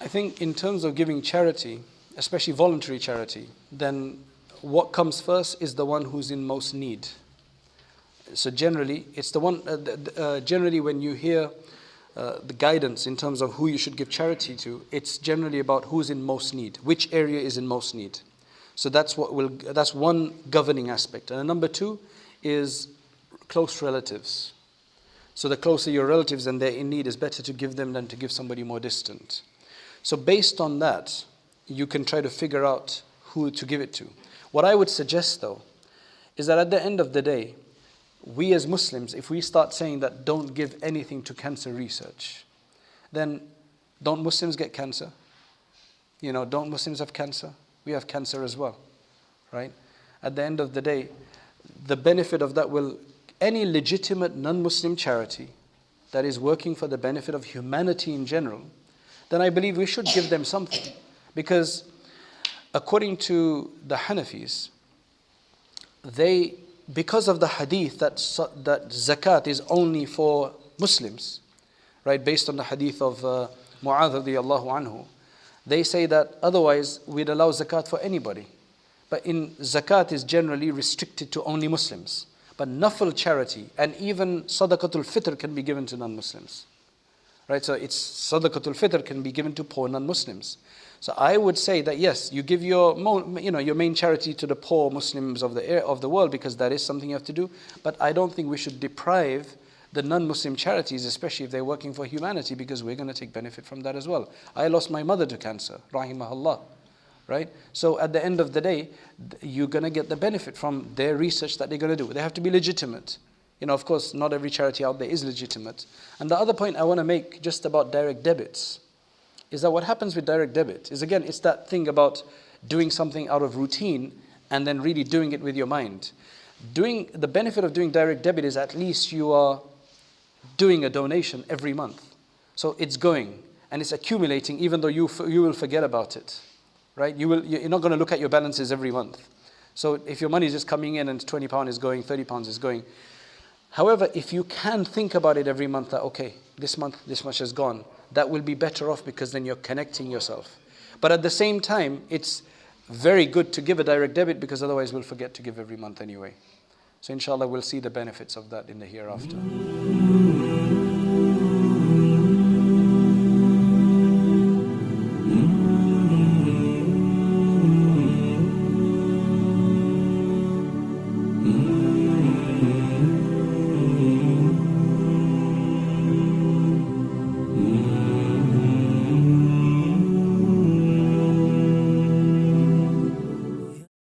I think in terms of giving charity, especially voluntary charity, then what comes first is the one who's in most need. So generally, it's the one, generally when you hear the guidance in terms of who you should give charity to, it's generally about who's in most need, which area is in most need. So that's one governing aspect. And number two is close relatives. So the closer your relatives and they're in need, is better to give them than to give somebody more distant. So based on that, you can try to figure out who to give it to. What I would suggest though, is that at the end of the day, we as Muslims, if we start saying that don't give anything to cancer research, then don't Muslims get cancer? Don't Muslims have cancer? We have cancer as well, right? At the end of the day, the benefit of that will, any legitimate non-Muslim charity that is working for the benefit of humanity in general, then I believe we should give them something. Because according to the Hanafis, because of the hadith that zakat is only for Muslims, right? Based on the hadith of Mu'adh radiyallahu anhu, they say that otherwise we'd allow zakat for anybody. But zakat is generally restricted to only Muslims. But nafil charity and even sadaqatul fitr can be given to non-Muslims. Right? So it's sadaqatul fitr can be given to poor non-Muslims. So I would say that yes, you give your main charity to the poor Muslims of the world, because that is something you have to do. But I don't think we should deprive the non-Muslim charities, especially if they're working for humanity, because we're going to take benefit from that as well. I lost my mother to cancer, rahimahullah, right? So at the end of the day, you're going to get the benefit from their research that they're going to do. They have to be legitimate. Of course, not every charity out there is legitimate. And the other point I want to make just about direct debits is that what happens with direct debit is, again, it's that thing about doing something out of routine and then really doing it with your mind. The benefit of doing direct debit is at least you are doing a donation every month. So it's going and it's accumulating, even though you will forget about it, right? You're not going to look at your balances every month. So if your money is just coming in and £20 is going, £30 is going. However, if you can think about it every month that, okay, this month this much has gone, that will be better off, because then you're connecting yourself. But at the same time, it's very good to give a direct debit, because otherwise we'll forget to give every month anyway. So inshallah, we'll see the benefits of that in the hereafter.